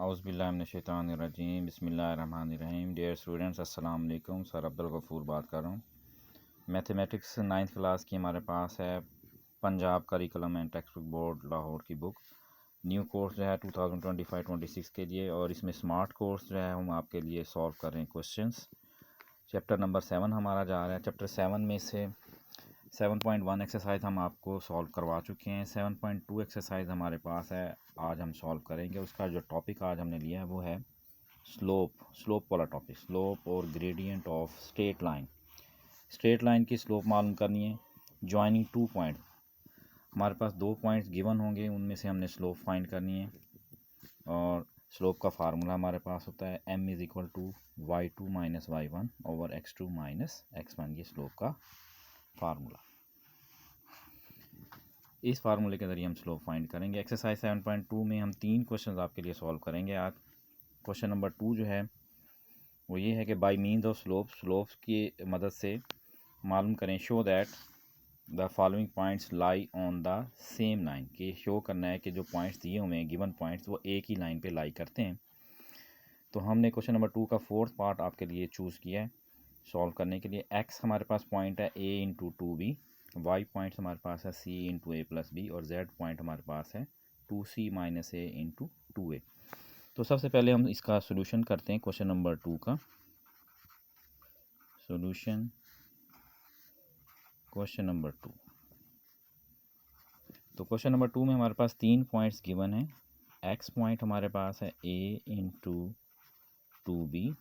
औज़ुबिल्लाहिमिनश्शैतानिर्रजीम बिस्मिल्लाहिर्रहमानिर्रहीम। Dear students, अस्सलाम वालेकुम। सर अब्दुल गफ़ूर बात कर रहा हूँ। मैथमेटिक्स 9th क्लास की हमारे पास है Punjab curriculum and text book board Lahore की बुक। न्यू कोर्स जो है 2025-26 के लिए, और इसमें स्मार्ट कोर्स जो है हम आपके लिए सॉल्व कर रहे हैं क्वेश्चंस। चैप्टर नंबर 7 हमारा जा रहा है। चैप्टर 7 में से 7.1 एक्सरसाइज हम आपको सॉल्व करवा चुके हैं। 7.2 एक्सरसाइज हमारे पास है, आज हम सॉल्व करेंगे। उसका जो टॉपिक आज हमने लिया है वो है स्लोप वाला टॉपिक, स्लोप और gradient of straight line. Straight line की स्लोप मालूम करनी है। जॉइनिंग 2 पॉइंट, हमारे पास 2 पॉइंट्स गिवन होंगे, उनमें से हमने स्लोप फाइंड करनी है। और स्लोप का फार्मूला हमारे पास होता है m = y2 - y1 / x2 - x1। ये स्लोप का फार्मूला, इस फार्मूले के ज़रिए हम स्लोप फाइंड करेंगे। एक्सरसाइज 7.2 में हम 3 क्वेश्चंस आपके लिए सॉल्व करेंगे आज। क्वेश्चन नंबर 2 जो है वो ये है कि बाय मीन्स ऑफ स्लोप्स की मदद से मालूम करें, show that the following points lie on the same line. कि शो करना है कि जो पॉइंट्स दिए हुए हैं, गिवन पॉइंट्स, वो एक ही लाइन पे लाई करते हैं। तो हमने क्वेश्चन नंबर 2 का 4th पार्ट आपके लिए चूज़ किया है सॉल्व करने के लिए। x हमारे पास पॉइंट है a × 2b, y पॉइंट हमारे पास है c × a + b, और z पॉइंट हमारे पास है 2c - a × 2a। तो सबसे पहले हम इसका सोल्यूशन करते हैं। क्वेश्चन नंबर 2 का सोल्यूशन, क्वेश्चन नंबर 2। तो क्वेश्चन नंबर 2 में हमारे पास 3 पॉइंट्स गिवन है। x पॉइंट हमारे पास है a × 2b,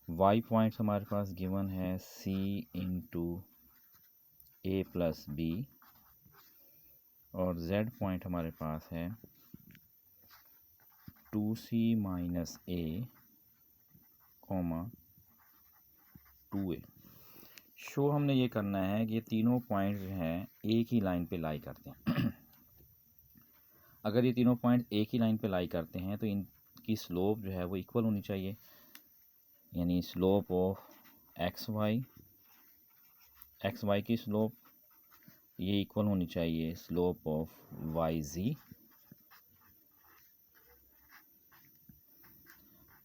y पॉइंट हमारे पास गिवन है c × a + b, और z पॉइंट हमारे पास है 2c - a, 2a। शो हमने ये करना है कि ये तीनों पॉइंट जो हैं एक ही लाइन पे लाई करते हैं। अगर ये तीनों पॉइंट एक ही लाइन पे लाई करते हैं तो इनकी स्लोप जो है वो इक्वल होनी चाहिए। यानी स्लोप ऑफ एक्स वाई की स्लोप ये इक्वल होनी चाहिए स्लोप ऑफ वाई जी।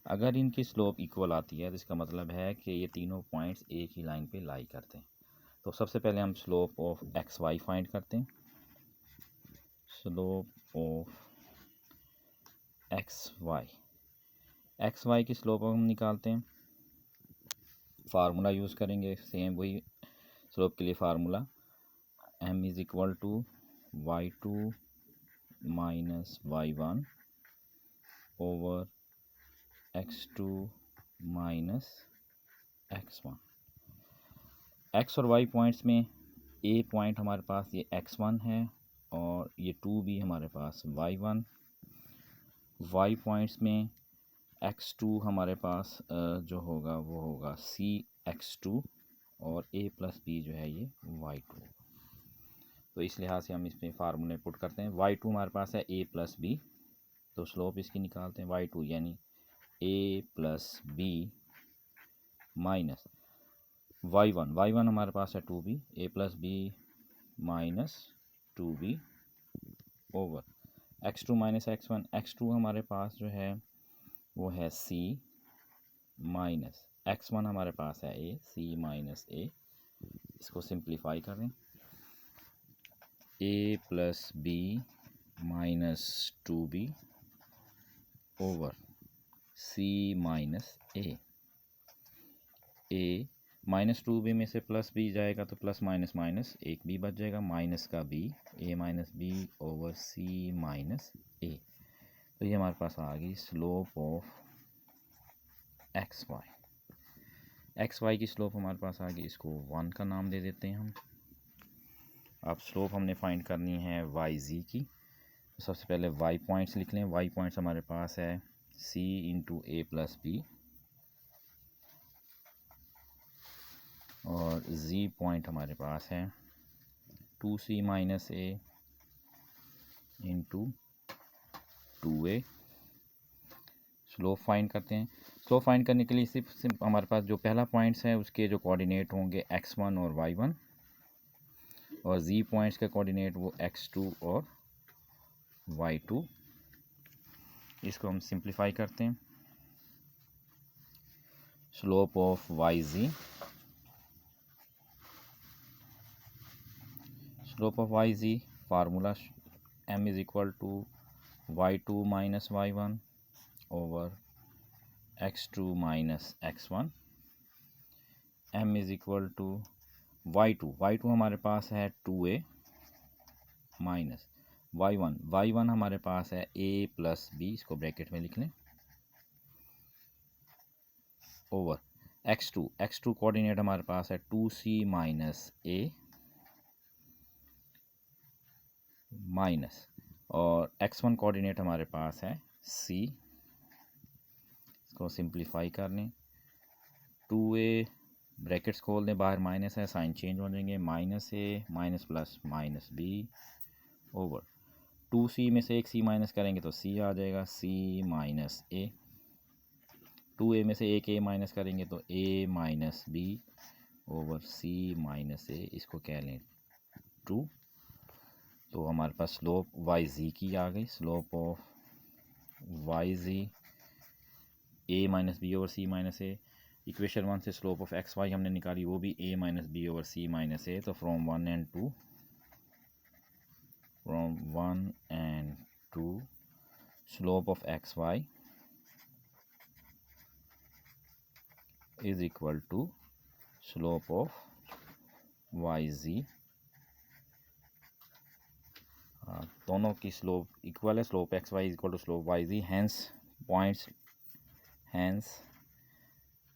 अगर इनकी स्लोप इक्वल आती है तो इसका मतलब है कि ये तीनों पॉइंट्स एक ही लाइन पे लाई करते हैं। तो सबसे पहले हम slope of X Y find करते हैं। स्लोप ऑफ एक्स वाई की स्लोप हम निकालते हैं। फार्मूला यूज़ करेंगे, सेम वही स्लोप के लिए formula, m = y2 - y1 / x2 - x1। x और y पॉइंट्स में a पॉइंट हमारे पास ये x1 है, और ये 2b हमारे पास y1। y पॉइंट्स में x2 हमारे पास जो होगा वो होगा cx2, और a + b जो है ये y2। तो इस लिहाज से हम इसमें फार्मूले पुट करते हैं। y2 हमारे पास है a + b, तो स्लोप इसकी निकालते हैं। y2 यानी a + b माइनस y1 हमारे पास है 2b, a + b - 2b over x2 - x1। x2 हमारे पास जो है वो है c माइनस x1 हमारे पास है a, c - a। इसको सिंप्लीफाई करें, a + b - 2b over c - a। a -2b में से प्लस b जाएगा तो प्लस माइनस माइनस एक b बच जाएगा, माइनस का b, a - b over c - a। तो ये हमारे पास आ गई स्लोप ऑफ एक्स वाई की स्लोप हमारे पास आ गई। इसको 1 का नाम दे देते हैं हम। अब स्लोप हमने फाइंड करनी है वाई जी की। तो सबसे पहले वाई पॉइंट्स लिख लें। वाई पॉइंट्स हमारे पास है c × a + b, और z पॉइंट हमारे पास है 2c - a × 2a। Slope find करते हैं। स्लोप फाइंड करने के लिए सिर्फ हमारे पास जो पहला पॉइंट्स है उसके जो कोऑर्डिनेट होंगे x1 और y1, और z पॉइंट्स के कोऑर्डिनेट वो x2 और y2। इसको हम सिंप्लीफाई करते हैं। Slope of Y G, slope of Y G formula m is equal to y2 minus y1 over x2 minus x1। m is equal to y2 हमारे पास है 2a माइनस y1 हमारे पास है a प्लस b, इसको bracket में लिख लें, ओवर x2 कोऑर्डिनेट हमारे पास है 2c माइनस a माइनस, और x1 कोऑर्डिनेट हमारे पास है c, इसको सिंप्लीफाई कर लें। 2a ब्रैकेट्स खोल दें, बाहर माइनस है, साइन चेंज हो जाएंगे, minus a minus plus minus b over 2c में से एक c माइनस करेंगे तो c आ जाएगा, c माइनस a, 2a में से एक a माइनस करेंगे तो a minus b over c minus a, इसको कह लें 2। तो हमारे पास स्लोप वाई जी की आ गई, slope of Y G a minus B over c minus a। Equation 1 से स्लोप ऑफ एक्स वाई हमने निकाली, वो भी a minus B over c minus a। तो from 1 and 2 slope of X Y is equal to slope of Y Z. दोनों की slope इक्वल है, slope X Y is equal to slope Y Z, hence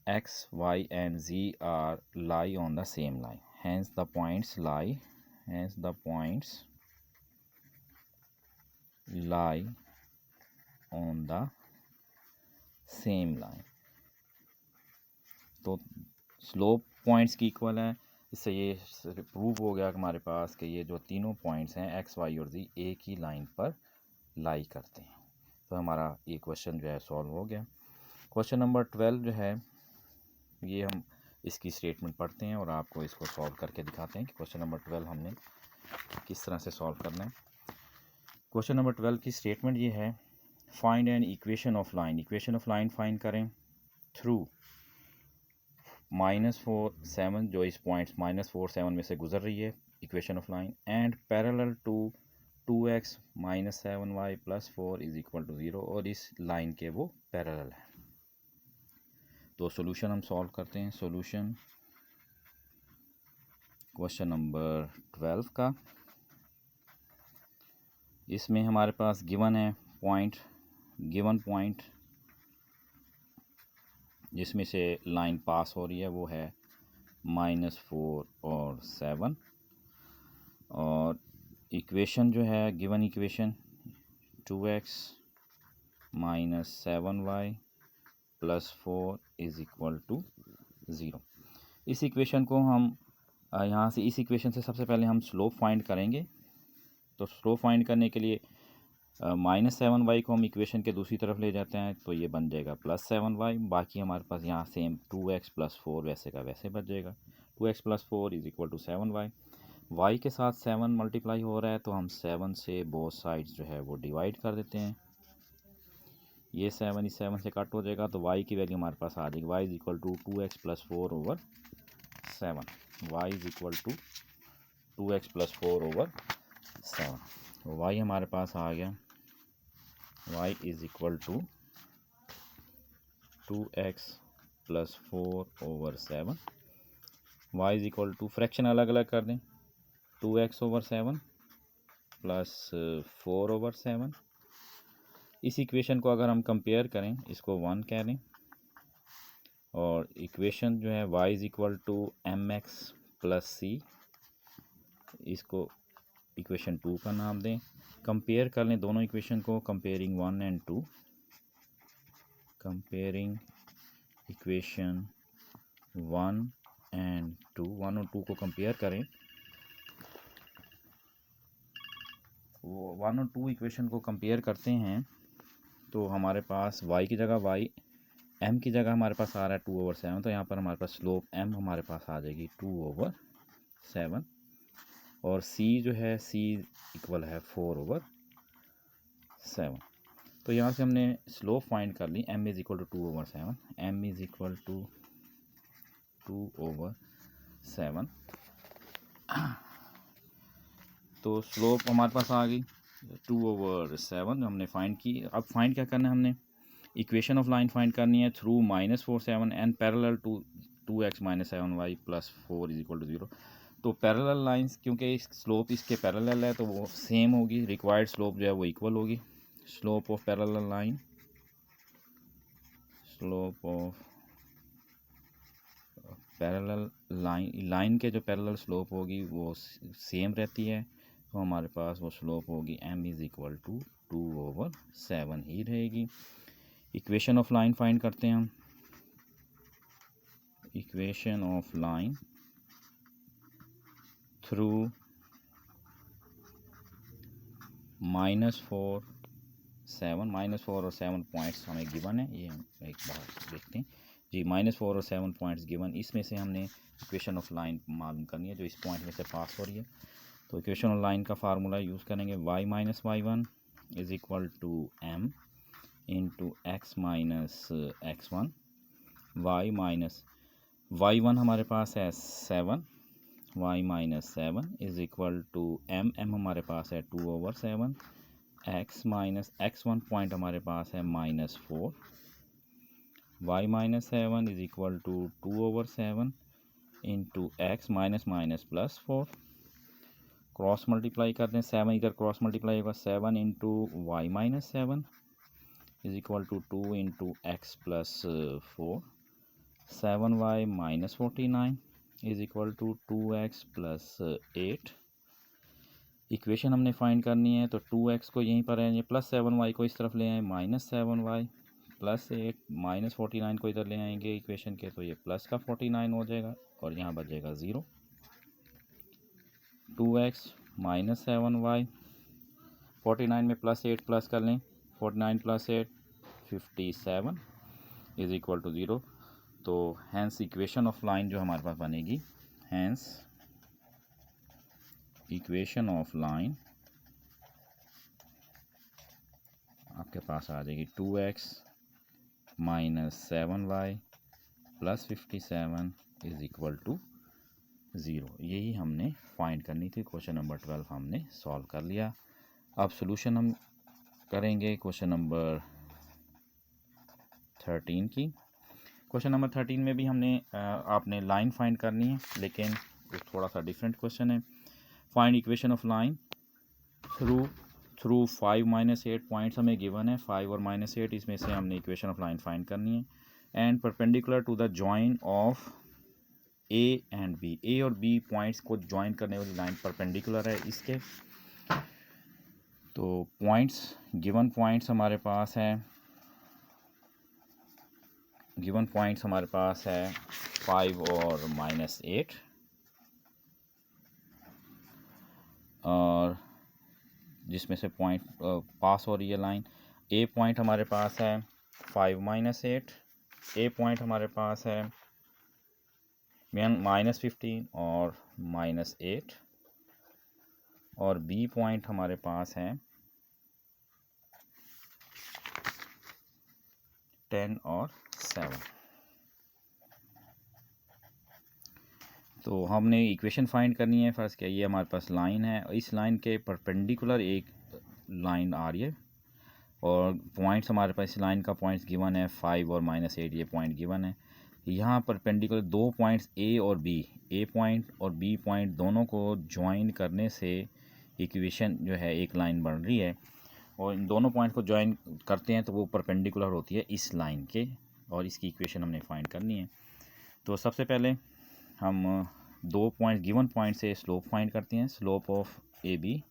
x, y and z are lie on the same line, hence the points lie on the same line। तो slope points की equal है, इससे ये prove हो गया कि हमारे पास कि ये जो तीनों पॉइंट्स हैं एक्स वाई और जी एक ही लाइन पर लाई करते हैं। तो हमारा ये क्वेश्चन जो है सॉल्व हो गया। क्वेश्चन नंबर 12 जो है ये हम इसकी स्टेटमेंट पढ़ते हैं और आपको इसको सॉल्व करके दिखाते हैं कि क्वेश्चन नंबर 12 हमने किस तरह से सॉल्व करना है। क्वेश्चन नंबर 12 की स्टेटमेंट ये है, find an equation of line, equation of line find करें थ्रू -4 7 जो इस पॉइंट्स -4 7 में से गुजर रही है equation of line, and parallel to 2x minus 7y plus 4 is equal to 0, और इस लाइन के वो पैरेलल है। तो सॉल्यूशन हम सॉल्व करते हैं। सॉल्यूशन क्वेश्चन नंबर 12 का, इसमें हमारे पास गिवन है पॉइंट जिसमें से लाइन पास हो रही है वो है -4 और 7, और इक्वेशन जो है given equation 2x minus 7y plus 4 is equal to 0। इस इक्वेशन को हम यहाँ से इस इक्वेशन से सबसे पहले हम स्लोप फाइंड करेंगे। तो स्लोप फाइंड करने के लिए -7y को हम इक्वेशन के दूसरी तरफ ले जाते हैं, तो ये बन जाएगा +7y। बाकी हमारे पास यहाँ सेम 2x प्लस 4 वैसे का वैसे बच जाएगा। 2x plus 4 is equal to 7y। y के साथ 7 मल्टीप्लाई हो रहा है तो हम 7 से बोथ साइड्स जो है वो डिवाइड कर देते हैं। ये 7 इस 7 से कट हो जाएगा तो y की वैल्यू हमारे पास आ जाएगी, y is equal to 2x plus 4 over 7, y is equal to 2x plus 4 over 7। तो y हमारे पास आ गया, y is equal to 2x plus 4 over 7। y is equal to fraction अलग अलग कर दें, 2x ओवर 7 प्लस 4 ओवर 7। इस इक्वेशन को अगर हम कंपेयर करें, इसको 1 कह लें, और इक्वेशन जो है y is equal to mx plus c, इसको इक्वेशन 2 का नाम दें। कंपेयर कर लें दोनों इक्वेशन को, comparing 1 and 2, comparing equation 1 and 2, 1 और 2 को कंपेयर करें। 1 और 2 इक्वेशन को कंपेयर करते हैं तो हमारे पास y की जगह m की जगह हमारे पास आ रहा है 2 ओवर 7, तो यहाँ पर हमारे पास स्लोप m हमारे पास आ जाएगी 2 ओवर 7, और c जो है c इक्वल है 4 ओवर 7। तो यहाँ से हमने स्लोप फाइंड कर ली, m is equal to 2/7, m is equal to 2/7। तो स्लोप हमारे पास आ गई 2/7 हमने फाइंड की। अब फाइंड क्या करना है हमने, इक्वेशन ऑफ लाइन फाइंड करनी है through -4/7 and parallel to 2x - 7y + 4 is equal to 0। तो पैरेलल लाइंस क्योंकि स्लोप इसके पैरेलल है तो वो सेम होगी, रिक्वायर्ड स्लोप जो है वो इक्वल होगी। Slope of parallel line, slope of parallel line के जो पैरेलल स्लोप होगी वो सेम रहती है, तो हमारे पास वो स्लोप होगी m इज़ इक्वल टू 2/7 ही रहेगी। इक्वेशन ऑफ लाइन फाइंड करते हैं हम। इक्वेशन ऑफ लाइन थ्रू -4 और 7 पॉइंट्स हमें गिवन है, ये हम एक बार देखते हैं जी। -4 और 7 पॉइंट्स गिवन, इसमें से हमने इक्वेशन ऑफ लाइन मालूम करनी है जो इस पॉइंट में से पास हो रही है। तो इक्वेशन ऑफ लाइन का फार्मूला यूज़ करेंगे, y - y1 is equal to m into x - x1। y1 हमारे पास है 7, y - 7 is equal to m हमारे पास है 2/7, x - x1 पॉइंट हमारे पास है -4, y - 7 is equal to 2/7 into x -+ 4। Cross multiply करते हैं, 7 इधर क्रॉस मल्टीप्लाई होगा, 7 into y - 7 is equal to 2 into x + 4। 7y - 49 is equal to 2x + 8। Equation हमने फाइंड करनी है, तो 2x को यहीं पर है, +7y को इस तरफ ले आए, -7y + 8 -49 को इधर ले आएंगे इक्वेशन के, तो ये प्लस का 49 हो जाएगा और यहाँ बचेगा 0। 2x - 7y, 49 में +8 प्लस कर लें, 49 + 8 57 इज़ इक्वल टू 0। तो हैंस इक्वेशन ऑफ लाइन जो हमारे पास बनेगी, हैंस इक्वेशन ऑफ लाइन आपके पास आ जाएगी 2x - 7y + 57 is equal to 0। यही हमने फाइंड करनी थी। क्वेश्चन नंबर 12 हमने सॉल्व कर लिया। अब सॉल्यूशन हम करेंगे क्वेश्चन नंबर 13 की। क्वेश्चन नंबर 13 में भी हमने आपने लाइन फाइंड करनी है, लेकिन थोड़ा सा डिफरेंट क्वेश्चन है। Find equation of line through 5 - 8 points हमें गिवन है, 5 और -8, इसमें से हमने इक्वेशन ऑफ लाइन फाइंड करनी है। And perpendicular to the join of A and B, A और बी पॉइंट्स को ज्वाइन करने वाली लाइन परपेंडिकुलर है इसके। तो पॉइंट्स, गिवन पॉइंट्स हमारे पास है, गिवन पॉइंट्स हमारे पास है 5 और -8, और जिसमें से पॉइंट पास हो रही है लाइन। ए पॉइंट हमारे पास है 5 - 8, ए पॉइंट हमारे पास है -15 और -8, और बी पॉइंट हमारे पास है 10 और 7। तो हमने इक्वेशन फाइंड करनी है। फर्स्ट क्या, ये हमारे पास लाइन है, इस लाइन के परपेंडिकुलर एक लाइन आ रही है, और पॉइंट्स हमारे पास इस लाइन का पॉइंट्स गिवन है 5 और -8, ये पॉइंट गिवन है। यहाँ परपेंडिकुलर दो पॉइंट्स ए और बी, ए पॉइंट और बी पॉइंट दोनों को ज्वाइन करने से इक्वेशन जो है एक लाइन बन रही है, और इन दोनों पॉइंट को ज्वाइन करते हैं तो वो परपेंडिकुलर होती है इस लाइन के, और इसकी इक्वेशन हमने फाइंड करनी है। तो सबसे पहले हम दो पॉइंट, गिवन पॉइंट से स्लोप फाइंड करते हैं। Slope of A B,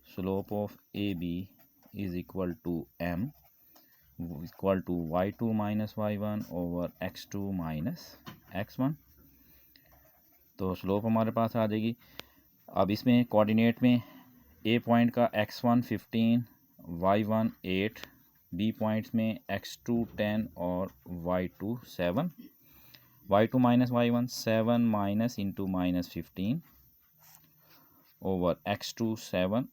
slope of A B is equal to m equal to y2 - y1 over x2 - x1। तो स्लोप हमारे पास आ जाएगी। अब इसमें कोऑर्डिनेट में ए पॉइंट का x1 15, y1 8, बी पॉइंट्स में x2 10 और y2 7। y2 - y1 7 minus into -15 over x2 7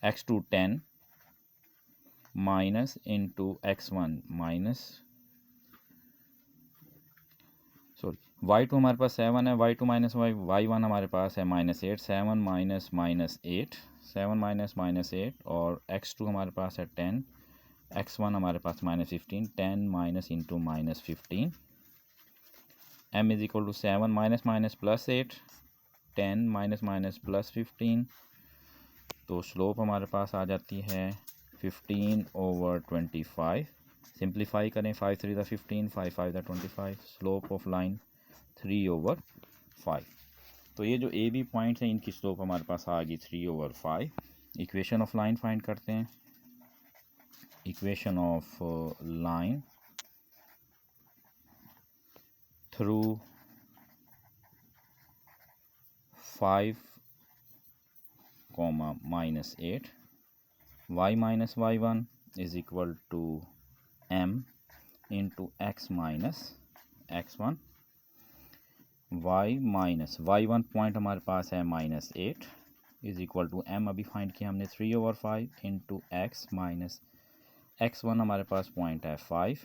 x2 10 minus into x1 minus y2 हमारे पास 7 है, y2 माइनस y1 हमारे पास है -8, 7 माइनस -8, 7 माइनस -8 और x2 हमारे पास है 10, x1 हमारे पास -15, 10 minus into -15, m is equal to 7 minus minus plus 8, 10 minus minus plus 15, तो स्लोप हमारे पास आ जाती है 15/25। सिंप्लीफाई करें, 5 3 15, 5 5 25, स्लोप ऑफ लाइन 3/5। तो ये जो ए बी पॉइंट्स हैं इनकी स्लोप हमारे पास आ गई 3/5। इक्वेशन ऑफ लाइन फाइंड करते हैं। Equation of line through 5, -8, y minus y1 is equal to m into x minus x1, y minus y1 point हमारे पास है -8 इज इक्वल टू m अभी फाइंड किया हमने 3/5 इंटू x माइनस x1 हमारे पास point है 5,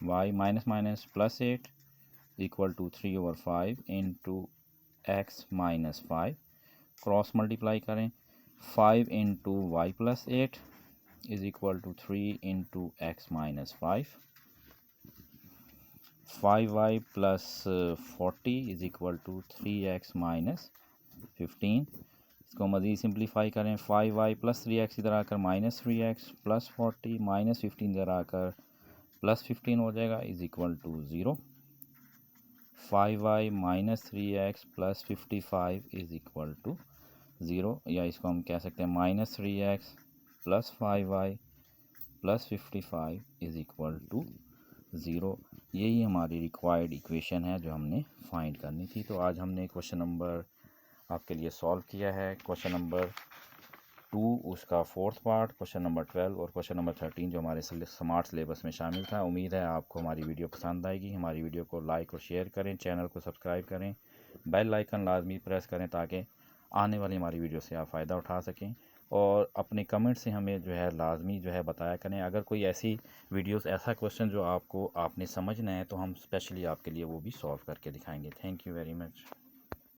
y minus minus plus 8 equal to 3/5 into x minus 5, cross multiply करें, 5 into y plus 8 is equal to 3 into x minus 5, 5y plus 40 is equal to 3x minus 15। इसको मज़ीद simplify करें, 5y plus 3x इधर आकर -3x plus 40 minus 15 इधर आकर plus 15 हो जाएगा is equal to 0। 5y minus 3x plus 55 is equal to 0, या इसको हम कह सकते हैं -3x plus 5y plus 55 is equal to 0। यही हमारी रिक्वायर्ड इक्वेशन है जो हमने फाइंड करनी थी। तो आज हमने क्वेश्चन नंबर आपके लिए सॉल्व किया है, क्वेश्चन नंबर 2 उसका 4th पार्ट, क्वेश्चन नंबर 12 और क्वेश्चन नंबर 13 जो हमारे स्मार्ट सिलेबस में शामिल था। उम्मीद है आपको हमारी वीडियो पसंद आएगी। हमारी वीडियो को लाइक और शेयर करें, चैनल को सब्सक्राइब करें, बेल आइकन लाजमी प्रेस करें ताकि आने वाली हमारी वीडियो से आप फ़ायदा उठा सकें। और अपने कमेंट से हमें जो है लाजमी जो है बताया करें। अगर कोई ऐसी वीडियोस ऐसा क्वेश्चन जो आपने समझना है तो हम स्पेशली आपके लिए वो भी सॉल्व करके दिखाएंगे। Thank you very much.